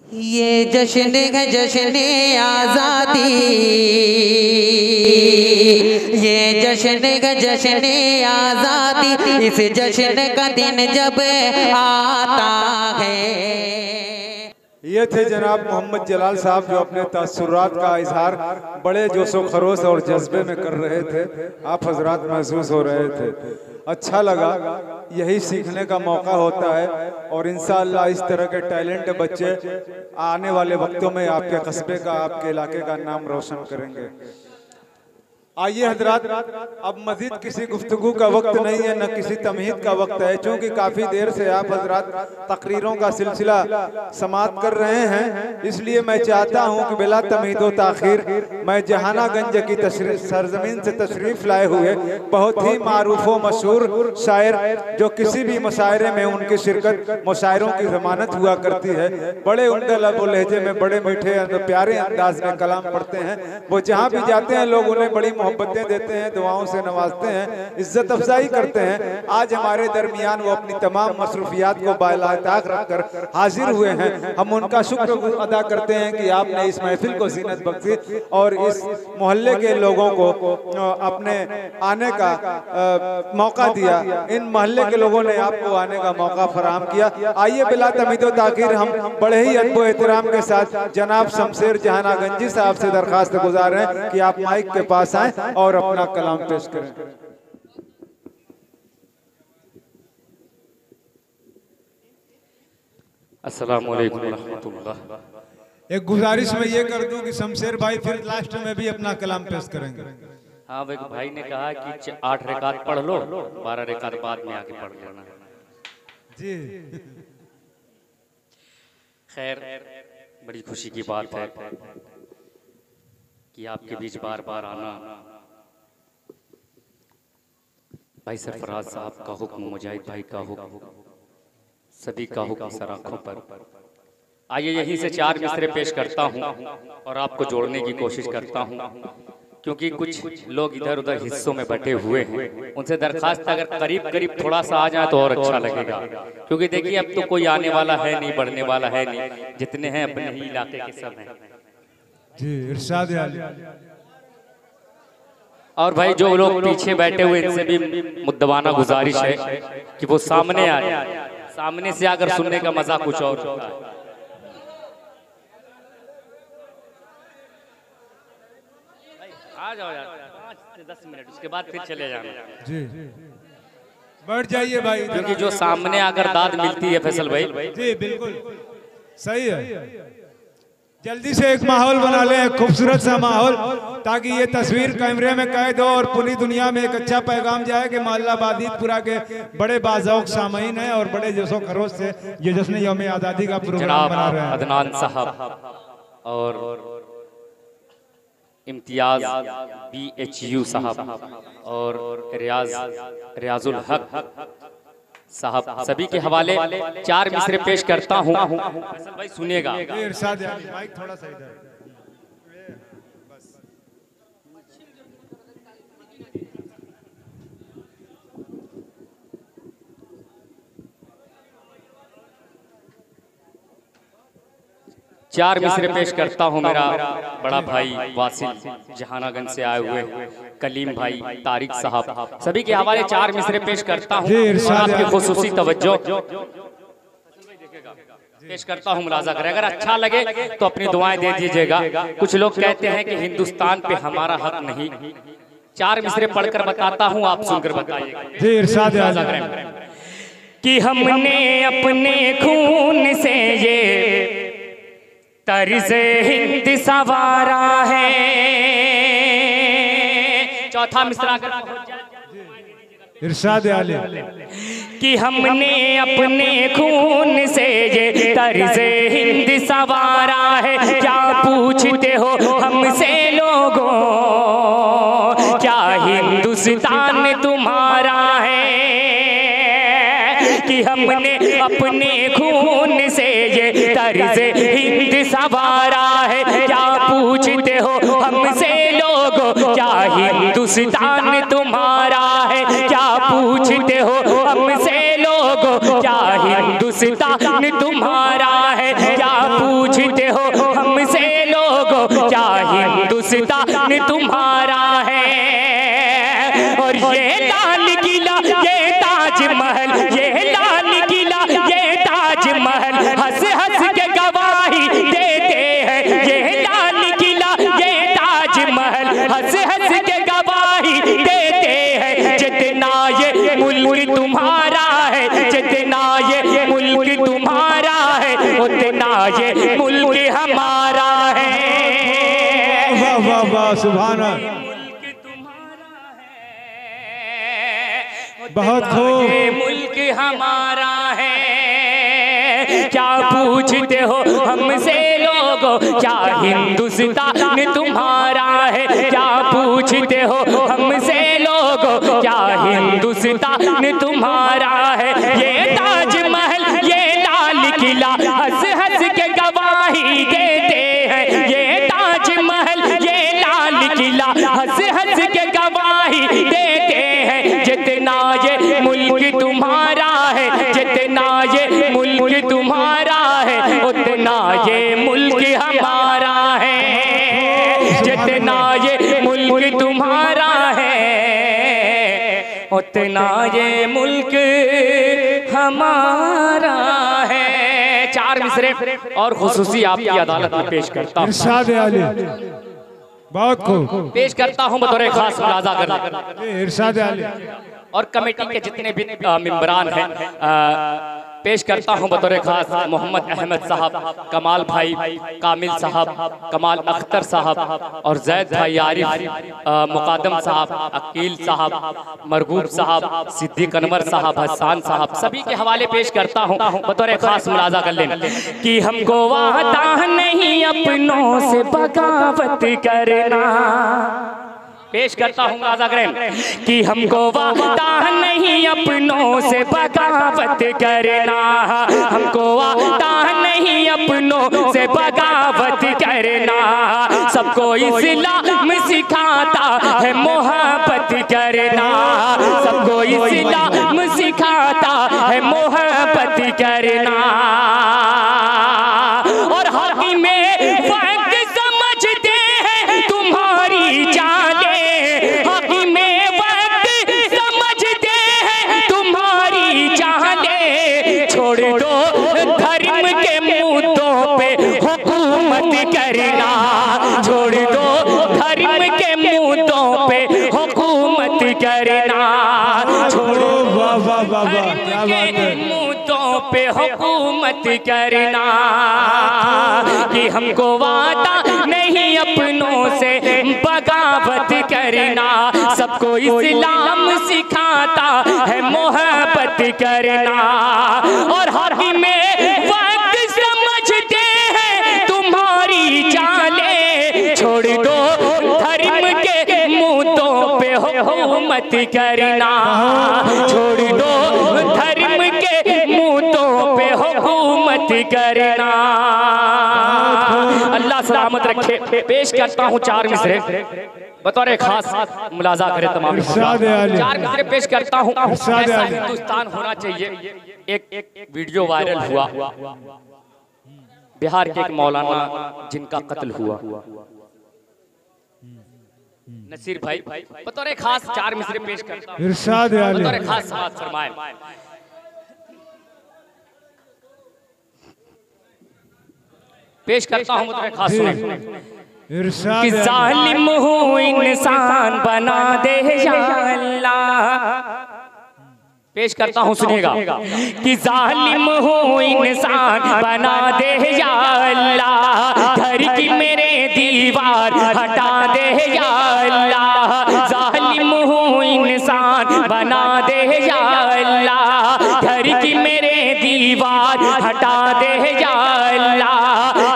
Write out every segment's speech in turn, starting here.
ये जश्न है जश्न आज़ादी, ये जश्न है जश्न आज़ादी, इस जश्न का दिन जब आता है। ये थे जनाब मोहम्मद जलाल साहब जो अपने तासुरात का इजहार बड़े जोशो खरोश और जज्बे में कर रहे थे। आप हजरात महसूस हो रहे थे, अच्छा लगा। यही सीखने का मौका होता है और इंशाअल्लाह इस तरह के टैलेंट बच्चे आने वाले वक्तों में आपके कस्बे का, आपके इलाके का नाम रोशन करेंगे। आइए हजरात, अब मजीद किसी गुफ्तगू का वक्त नहीं है, न किसी तमहीद का वक्त है, क्योंकि काफ़ी देर से आप हजरात तकरीरों का सिलसिला समाप्त कर रहे हैं। इसलिए मैं चाहता हूं कि बिला तमहीद व ताखीर मैं जहानागंज की सरजमीन से तशरीफ़ लाए हुए बहुत ही मारूफ व मशहूर शायर, जो किसी भी मुशायरे में उनकी शिरकत मुशायरों की ज़मानत हुआ करती है, बड़े उम्दा लब व लहजे में बड़े मीठे प्यारे अंदाज में कलाम पढ़ते हैं। वो जहाँ भी जाते हैं लोग उन्हें बड़ी मोहब्बतें देते हैं, दुआओं से नवाजते हैं, इज्जत अफजाई करते हैं। आज हमारे दरमियान वो अपनी तमाम मसरूफियात को बालाताक रखकर हाजिर हुए हैं। हम उनका शुक्र अदा करते हैं कि आपने इस महफिल को जीनत बख्शी और इस मोहल्ले के लोगों को अपने आने का मौका दिया। इन मोहल्ले के लोगों ने आपको आने का मौका फराहम किया। आइए बिला तमीद व ताखीर हम बड़े ही अदब व एहतराम के साथ जनाब शमशेर जहानागंजी साहब से दरखास्त गुजार रहे हैं कि आप माइक के पास आए और अपना कलाम पेश करें। अस्सलामु अलैकुम रहमतुल्लाह। एक गुजारिश में ये कर दूं कि शमशेर भाई फिर लास्ट में भी अपना कलाम पेश करेंगे। हाँ भाई ने कहा कि 8 रकात पढ़ लो, 12 रकात बाद में आके पढ़ लेना जी। खैर, बड़ी खुशी की बात है कि आपके बीच बार बार आना। भाई सरफराज साहब का हुक्म, मुजाहिद भाई का हुक्म, सभी का हुक्म सर आंखों पर। आइए यहीं से 4 मिसरे पेश करता हूं और आपको जोड़ने की कोशिश करता हूं, क्योंकि कुछ लोग इधर उधर हिस्सों में बटे हुए हैं। उनसे दरखास्त अगर करीब करीब थोड़ा सा आ जाए तो और अच्छा लगेगा, क्योंकि देखिए अब तो कोई आने वाला है नहीं, बढ़ने वाला है नहीं, जितने हैं अपने ही इलाके के सब हैं जी। इरशाद आली। और भाई जो लोग पीछे बैठे हुए इनसे भी मुद्दवाना गुजारिश है कि वो सामने आए। सामने से आकर सुनने का मजा कुछ और होता है। आ जाओ यार, 5 से 10 मिनट, उसके बाद फिर चले जाना जी। बैठ जाइए भाई, क्योंकि जो सामने आकर दाद मिलती है फैसल भाई जी, बिल्कुल सही है। जल्दी से एक माहौल बना लें, एक खूबसूरत सा माहौल, ताकि ये तस्वीर कैमरे में कैद हो और पूरी दुनिया में एक अच्छा पैगाम जाए कि मोहल्ला बादीतपुरा के बड़े बाज़ौक़ सामीन हैं और बड़े जोशो खरोश से ये जश्न यौम आज़ादी का प्रोग्राम बना रहे हैं। अदनान साहब और इम्तियाज BHU साहब और रियाजुल हक साहब, सभी के हवाले 4 मिसरे पेश करता हूँ। भाई सुनिएगा। माइक थोड़ा सा इधर। 4 मिसरे पेश करता हूँ। मेरा बड़ा भाई वासिल जहानागंज से आए हुए, कलीम भाई, तारिक साहब, सभी के हवाले 4 मिसरे पेश करता हूँ। आपकी खुसूसी तवज्जो पेश करता हूँ, मुलाजा करें। अगर अच्छा लगे तो अपनी दुआएं दे दीजिएगा। कुछ लोग कहते हैं कि हिंदुस्तान पे हमारा हक नहीं। 4 मिसरे पढ़कर बताता हूँ, आप सुनकर बताइएगा कि हमने अपने खून से ये तर्ज़ हिंद सवारा है। चौथा मिसरा इरशाद आले कि हमने अपने खून से ये तर्ज़ हिंद सवारा है। क्या पूछते हो हमसे लोगों, क्या हिंदुस्तान तुम्हारा है? कि हमने अपने खून से ये तर्ज़ हिंद सवारा है। क्या पूछते हो हमसे लोगों, क्या हिंदुस्तान तुम्हारा है? क्या पूछते हो हमसे लोगों, क्या हिंदुस्तान तुम्हारा है? क्या पूछ हिंदुस्तान तुम्हारा है। और ये लाल किला ये ताजमहल, ये लाल किला ये ताजमहल हंस हंस के गवाही देते हैं। ये लाल किला ये ताजमहल हंस हंस के गवाही देते हैं। जितना ये मुल्क तुम्हारा है, जितना ये मुल्क तुम्हारा है, उतना ये मुल्क हमारा है। वाह वाह वाह, सुभान अल्लाह, बहुत खूब। ये मुल्क हमारा है। क्या पूछते हो हमसे लोगों, क्या हिंदुस्तान तुम्हारा है? क्या पूछते हो हमसे लोगों, क्या हिंदुस्तान तुम्हारा है? ये ताजमहल ये लाल किला हंस हंस के गवाही देते हैं। ये ताजमहल ये लाल किला हंस हंस के गवाही देते हैं। जितना ये मुल्क तुम्हारा है, जितना ये मुल्क तुम्हारा है, उतना ये मुल्क हमारा है। जितना ये मुल्क तुम्हारा है, उतना ये मुल्क हमारा है। चार मिसरे और खुसूसी आपकी अदालत में पेश करता हूँ। इरशाद आली, बहुत खूब पेश करता हूँ बतौर खास मुलाजा कर। इरशाद आली। और कमेटी के जितने भी मेंबरान हैं पेश करता हूं बतौर खास मोहम्मद अहमद साहब, कमाल भाई, कामिल साहब, कमाल अख्तर साहब और जैद भाई आरिफ, मुकादम साहब, अकील साहब, मरगूब साहब, सिद्दीक अनवर साहब, हसान साहब, सभी के हवाले पेश करता हूं बतौर खास मुलाजा कर लें कि हमको वादा नहीं अपनों से बगावत करना। पेश करता हूँ मुलाजा करें कि हमको वादा नहीं अपनों से बगावत करना। हमको वादा नहीं अपनों से बगावत करना। सबको इस्लाम सिखाता है मोहब्बत करना। सबको इस्लाम सिखाता है मोहब्बत करना। और हक़ में वक्त समझते हैं तुम्हारी चाले, हक़ में वक्त समझते हैं तुम्हारी चाले। छोड़ दो धर्म के मुद्दों पे हुकूमत करना। छोड़ दो धर्म के मुद्दों पे हुकूमत करना। छोड़ो धर्म के मुद्दों पे हुकूमत करना। कि हमको वादा नहीं अपनों से बगावत करना। सबको इस्लाम सिखाता है मोहब्बत करना। और हक़ में वक्त समझते हैं तुम्हारी चाले। छोड़ दो धर्म के मुद्दों पे हुकूमत करना। छोड़ दो धर्म के मुद्दों पे हुकूमत करना। अल्लाह सलामत रखे। पेश करता हूँ चार मिसरे बतौर खास मुलाजा करे तमाम। चार मिसरे पेश करता हूँ। ऐसा हिंदुस्तान होना चाहिए। एक वीडियो वायरल हुआ, बिहार के एक मौलाना जिनका कत्ल हुआ, नसीर भाई, बतौर खास चार मिसरे पेश करता हूँ। बतौर खास बात फरमाए। पेश करता हूँ बतौर खास कि जालिम हूँ इंसान बना दे या अल्लाह। पेश करता हूँ सुनिएगा कि जालिम हूँ इंसान बना दे या अल्लाह। घर की मेरे दीवार हटा दे या अल्लाह। जालिम हूँ इंसान बना दे या अल्लाह। घर की मेरे दीवार हटा दे या अल्लाह।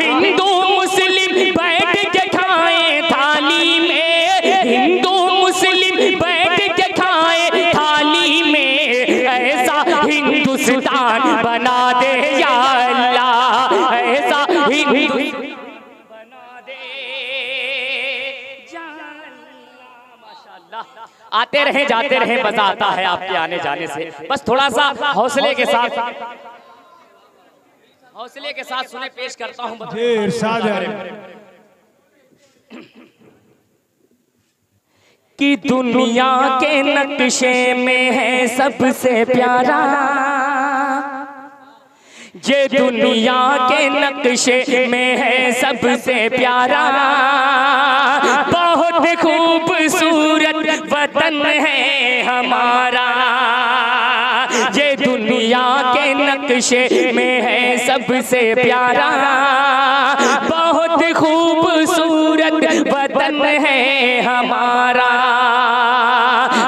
हिंदू मुस्लिम बैठ के खाए थाली में। हिंदू मुस्लिम बैठ के खाए थाली में। ऐसा हिंदुस्तान बना दे या अल्लाह। ऐसा हिंदुस्तान बना दे या अल्लाह। माशाअल्लाह। आते रहे जाते रहे, मजा आता है आपके आने जाने से। बस थोड़ा सा हौसले के साथ सुने। पेश करता हूँ कि दुनिया के नक्शे में है सबसे प्यारा, ये दुनिया के नक्शे में है सबसे प्यारा, बहुत खूबसूरत वतन है हमारा, ये दुनिया के नक्शे में है सबसे प्यारा, बहुत खूबसूरत वतन है हमारा।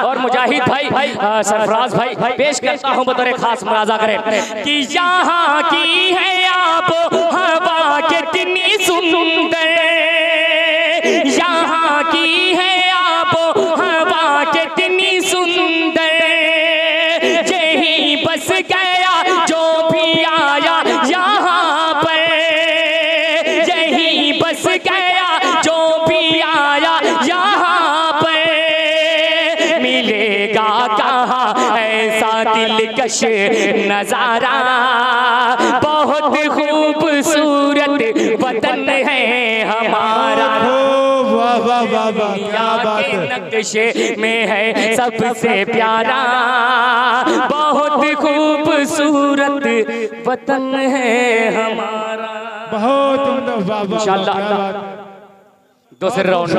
और मुजाहिद भाई सरफराज भाई पेश करता हूँ बतौर खास मुलाजा करें कि यहाँ की है आबो हवा कितनी सुंदर, यहाँ की है आबो हवा कितनी सुंदर, यही बस गया जो भी आया यहाँ पर, यही बस गया जो भी आया यहाँ पर, मिलेगा कहाँ ऐसा दिलकश नजारा, बहुत खूबसूरत वतन है हमारा, दुनिया के नक्शे में है सबसे प्यारा, बहुत खूबसूरत वतन है हमारा। बहुत इंशाअल्लाह दूसरे राउंड